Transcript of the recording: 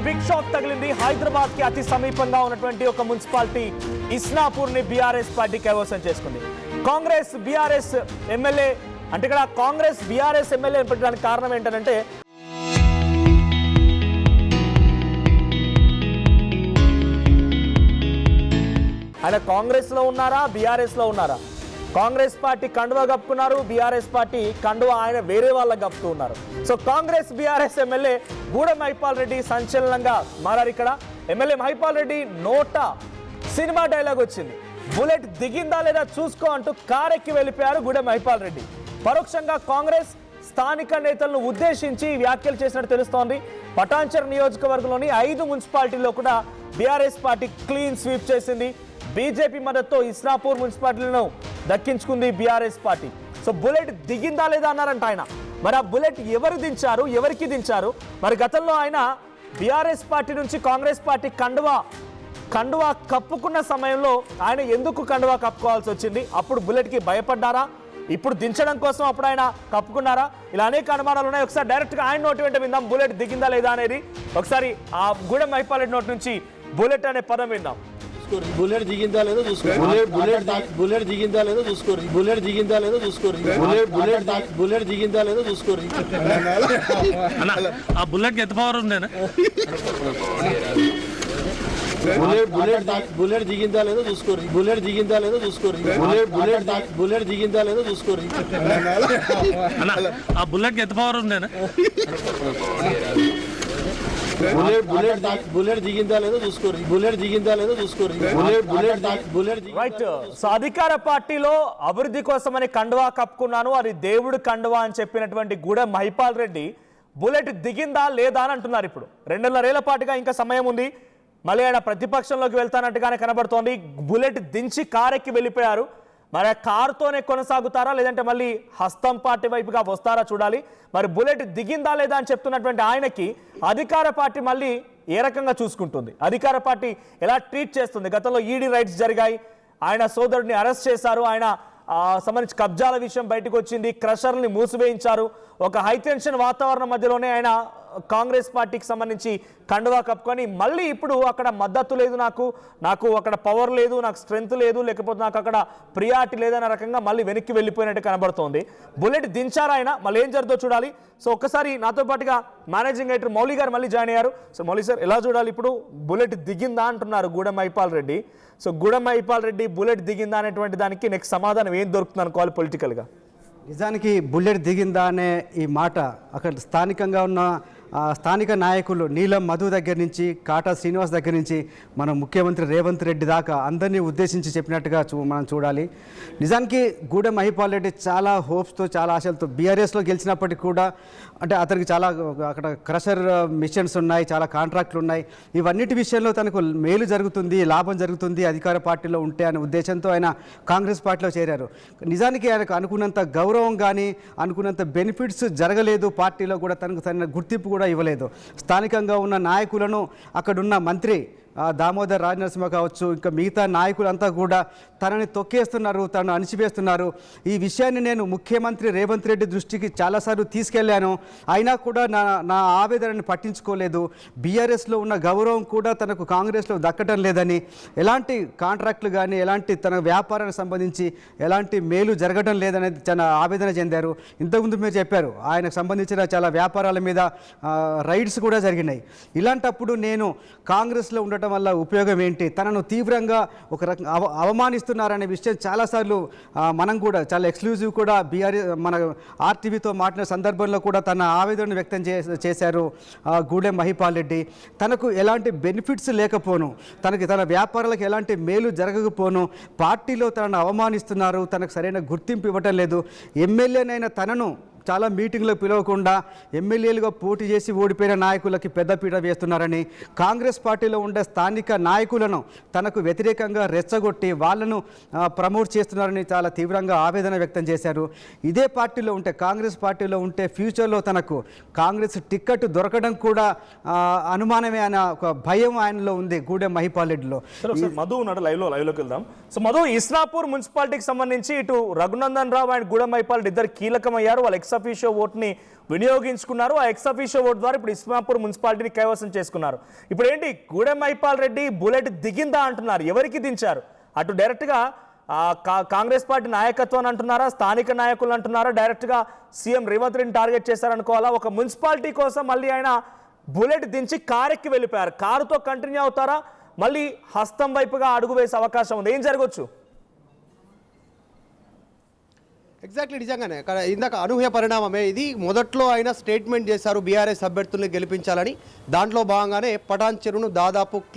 Big shock తగిలింది. హైదరాబాద్ కి అతి సమీపంగా ఉన్నటువంటి ఒక మున్సిపాలిటీ ఇస్నాపూర్ ని బీఆర్ఎస్ పార్టీ కైవసం చేసుకుంది. కాంగ్రెస్ బీఆర్ఎస్ ఎమ్మెల్యే అంటే ఇక్కడ కాంగ్రెస్ బీఆర్ఎస్ ఎమ్మెల్యే పెట్టడానికి కారణం ఏంటంటే ఆయన కాంగ్రెస్ లో ఉన్నారా బీఆర్ఎస్ లో ఉన్నారా? కాంగ్రెస్ పార్టీ కండువా కప్పుకున్నారు, బీఆర్ఎస్ పార్టీ కండువా ఆయన వేరే వాళ్ళకి కప్పుతూ ఉన్నారు. So Congress BRS MLA Gudem Mahipal Reddy సంచలనంగా మారారు. ఇక్కడ ఎమ్మెల్యే మహిపాల్ రెడ్డి నోట సినిమా డైలాగ్ వచ్చింది. బుల్లెట్ దిగిందా లేదా చూసుకో అంటూ కారెక్కి వెళ్ళిపోయారు గూడెం మహిపాల్ రెడ్డి. పరోక్షంగా కాంగ్రెస్ స్థానిక నేతలను ఉద్దేశించి వ్యాఖ్యలు చేసినట్టు తెలుస్తోంది. పటాన్చెరు నియోజకవర్గంలోని 5 మున్సిపాలిటీల్లో కూడా బీఆర్ఎస్ పార్టీ క్లీన్ స్వీప్ చేసింది. బీజేపీ మద్దతుతో ఇస్నాపూర్ మున్సిపాలిటీలను దక్కించుకుంది బీఆర్ఎస్ పార్టీ. సో బుల్లెట్ దిగిందా లేదా అన్నారంట ఆయన. మరి ఆ బుల్లెట్ ఎవరు దించారు, ఎవరికి దించారు? మరి గతంలో ఆయన బీఆర్ఎస్ పార్టీ నుంచి కాంగ్రెస్ పార్టీ కండువా కప్పుకున్న సమయంలో ఆయన ఎందుకు కండువా కప్పుకోవాల్సి వచ్చింది? అప్పుడు బుల్లెట్కి భయపడ్డారా? ఇప్పుడు దించడం కోసం అప్పుడు ఆయన కప్పుకున్నారా? ఇలా అనేక అనుమానాలు ఉన్నాయి. ఒకసారి డైరెక్ట్గా ఆయన నోటి వెంట విందాం బుల్లెట్ దిగిందా లేదా అనేది. ఒకసారి ఆ గూడెం మహిపాల్ రెడ్డి నోటి నుంచి బుల్లెట్ అనే పదం విందాం. బుల్లెట్ దిగిందా లేదో చూసుకో. బుల్లెట్ దిగిందా లేదో చూసుకోరు. బుల్లెట్ దిగిందా లేదో చూసుకోరు. బుల్లెట్ దిగిందా లేదో చూసుకోరు. ఆ బుల్లెట్ ఎంత పవర్ ఉందేనా? బుల్లెట్ దిగిందా లేదో చూసుకోరు. బుల్లెట్ దిగిందా లేదో చూసుకోరు. బుల్లెట్ దిగిందా లేదో చూసుకోరు. ఆ బుల్లెట్ ఎంత పవర్ ఉందేనా? బుల్లెట్ దిగిందా లేదో చూసుకోరు. బుల్లెట్ దిగిందా లేదో చూసుకోరు. రైట్. సో అధికార పార్టీలో అభివృద్ధి కోసమని కండువా కప్పుకున్నాను, అది దేవుడు కండువా అని చెప్పినటువంటి గూడెం మహిపాల్ రెడ్డి బుల్లెట్ దిగిందా లేదా అని అంటున్నారు. ఇప్పుడు 2.5 పాటుగా ఇంకా సమయం ఉంది. మళ్ళీ ఆయన ప్రతిపక్షంలోకి వెళ్తానట్టుగానే కనబడుతోంది. బుల్లెట్ దించి కారెక్కి వెళ్ళిపోయారు. మరి ఆ కారుతోనే కొనసాగుతారా లేదంటే మళ్ళీ హస్తం పార్టీ వైపుగా వస్తారా చూడాలి. మరి బుల్లెట్ దిగిందా లేదా అని చెప్తున్నటువంటి ఆయనకి అధికార పార్టీ మళ్ళీ ఏ రకంగా చూసుకుంటుంది, అధికార పార్టీ ఎలా ట్రీట్ చేస్తుంది? గతంలో ఈడీ రైట్స్ జరిగాయి, ఆయన సోదరుడిని అరెస్ట్ చేశారు, ఆయన సంబంధించి కబ్జాల విషయం బయటకు వచ్చింది, క్రషర్ని మూసివేయించారు. ఒక హైటెన్షన్ వాతావరణం మధ్యలోనే ఆయన కాంగ్రెస్ పార్టీకి సంబంధించి కండువా కప్పుకొని మళ్ళీ ఇప్పుడు అక్కడ మద్దతు లేదు, నాకు అక్కడ పవర్ లేదు, నాకు స్ట్రెంగ్త్ లేదు, లేకపోతే నాకు అక్కడ ప్రియారిటీ లేదన్న రకంగా మళ్ళీ వెనక్కి వెళ్ళిపోయినట్టు కనబడుతోంది. బుల్లెట్ దించారా ఆయన, మళ్ళీ ఏం జరుగుతుందో చూడాలి. సో ఒక్కసారి నాతో పాటుగా మేనేజింగ్ ఎడిటర్ మౌలి గారు మళ్ళీ జాయిన్ అయ్యారు. సో మౌలి సార్, ఎలా చూడాలి? ఇప్పుడు బుల్లెట్ దిగిందా అంటున్నారు గూడెం మహిపాల్ రెడ్డి. సో గూడెం మహిపాల్ రెడ్డి బుల్లెట్ దిగిందా అనేటువంటి దానికి నెక్స్ట్ సమాధానం ఏం దొరుకుతుంది అనుకోవాలి పొలిటికల్గా? నిజానికి బుల్లెట్ దిగిందా అనే ఈ మాట అక్కడ స్థానికంగా ఉన్న స్థానిక నాయకులు నీలం మధు దగ్గర నుంచి కాటా శ్రీనివాస్ దగ్గర నుంచి మన ముఖ్యమంత్రి రేవంత్ రెడ్డి దాకా అందరినీ ఉద్దేశించి చెప్పినట్టుగా మనం చూడాలి. నిజానికి గూడెం మహిపాల్ రెడ్డి చాలా హోప్స్తో చాలా ఆశలతో బీఆర్ఎస్లో గెలిచినప్పటికీ కూడా అంటే అతనికి చాలా అక్కడ క్రషర్ మిషన్స్ ఉన్నాయి, చాలా కాంట్రాక్ట్లు ఉన్నాయి, ఇవన్నిటి విషయంలో తనకు మేలు జరుగుతుంది, లాభం జరుగుతుంది అధికార పార్టీలో ఉంటే అనే ఉద్దేశంతో ఆయన కాంగ్రెస్ పార్టీలో చేరారు. నిజానికి ఆయనకు అనుకున్నంత గౌరవం కానీ అనుకున్నంత బెనిఫిట్స్ జరగలేదు, పార్టీలో కూడా తనకు తన గుర్తింపు కూడా ఇవ్వలేదు. స్థానికంగా ఉన్న నాయకులను అక్కడున్న మంత్రి దామోదర్ రాజనరసింహ కావచ్చు, ఇంకా మిగతా నాయకులంతా కూడా తనని తొక్కేస్తున్నారు, తనను అణిచివేస్తున్నారు. ఈ విషయాన్ని నేను ముఖ్యమంత్రి రేవంత్ రెడ్డి దృష్టికి చాలాసార్లు తీసుకెళ్లాను, అయినా కూడా నా ఆవేదనని పట్టించుకోలేదు. బీఆర్ఎస్లో ఉన్న గౌరవం కూడా తనకు కాంగ్రెస్లో దక్కటం లేదని, ఎలాంటి కాంట్రాక్టులు కానీ ఎలాంటి తన వ్యాపారానికి సంబంధించి ఎలాంటి మేలు జరగడం లేదనేది చాలా ఆవేదన చెందారు. ఇంతకుముందు మీరు చెప్పారు ఆయనకు సంబంధించిన చాలా వ్యాపారాల మీద రైడ్స్ కూడా జరిగినాయి. ఇలాంటప్పుడు నేను కాంగ్రెస్లో ఉండటం వల్ల ఉపయోగం ఏంటి, తనను తీవ్రంగా ఒక రకంగా అవమానిస్తున్నారనే విషయం చాలాసార్లు మనం కూడా చాలా ఎక్స్క్లూజివ్ కూడా మన ఆర్టీవీతో మాట్లాడిన సందర్భంలో కూడా తన ఆవేదనను వ్యక్తం చేశారు గూడెం మహిపాల్ రెడ్డి. తనకు ఎలాంటి బెనిఫిట్స్ లేకపోను, తన వ్యాపారాలకు ఎలాంటి మేలు జరగకపోను, పార్టీలో తనను అవమానిస్తున్నారు, తనకు సరైన గుర్తింపు ఇవ్వటం లేదు, ఎమ్మెల్యేనైనా తనను చాలా మీటింగ్లకు పిలవకుండా ఎమ్మెల్యేలుగా పోటీ చేసి ఓడిపోయిన నాయకులకి పెద్దపీట వేస్తున్నారని, కాంగ్రెస్ పార్టీలో ఉండే స్థానిక నాయకులను తనకు వ్యతిరేకంగా రెచ్చగొట్టి వాళ్ళను ప్రమోట్ చేస్తున్నారని చాలా తీవ్రంగా ఆవేదన వ్యక్తం చేశారు. ఇదే పార్టీలో ఉంటే కాంగ్రెస్ పార్టీలో ఉంటే ఫ్యూచర్లో తనకు కాంగ్రెస్ టికెట్ దొరకడం కూడా అనుమానమే అనే ఒక భయం ఆయనలో ఉంది గూడెం మహిపాల్ రెడ్డిలో. మధు ఉన్నాడు లైవ్లోకి వెళ్దాం. సో మధు, ఇస్నాపూర్ మున్సిపాలిటీకి సంబంధించి ఇటు రఘునందన్ రావు అండ్ గూడెం మహిపాల్ రెడ్డి ఇద్దరు కీలకమయ్యారు, వాళ్ళ ఎక్స్ అఫీషియో ఓట్ని వినియోగించుకున్నారు. ఆ ఎక్స్ అఫీషియో ఓట్ ద్వారా ఇప్పుడు ఇస్మాపూర్ మున్సిపాలిటీని కైవసం చేసుకున్నారు. ఇప్పుడు ఏంటి గూడెం మహిపాల్ రెడ్డి బుల్లెట్ దిగిందా అంటున్నారు. ఎవరికి దించారు? అటు డైరెక్ట్గా కాంగ్రెస్ పార్టీ నాయకత్వాన్ని అంటున్నారా, స్థానిక నాయకులు అంటున్నారా, డైరెక్ట్గా సీఎం రేవంత్ రెడ్డిని టార్గెట్ చేశారనుకోవాలా? ఒక మున్సిపాలిటీ కోసం మళ్ళీ ఆయన బుల్లెట్ దించి కారెక్కి వెళ్ళిపోయారు. కారుతో కంటిన్యూ అవుతారా, మళ్ళీ హస్తం వైపుగా అడుగు వేసే అవకాశం ఉంది? ఏం జరగవచ్చు? ఎగ్జాక్ట్లీ, నిజంగానే ఇందాక అనూహ్య పరిణామమే ఇది. మొదట్లో ఆయన స్టేట్మెంట్ చేశారు బీఆర్ఎస్ అభ్యర్థుల్ని గెలిపించాలని. దాంట్లో భాగంగానే పటాన్ చెరువును దాదాపు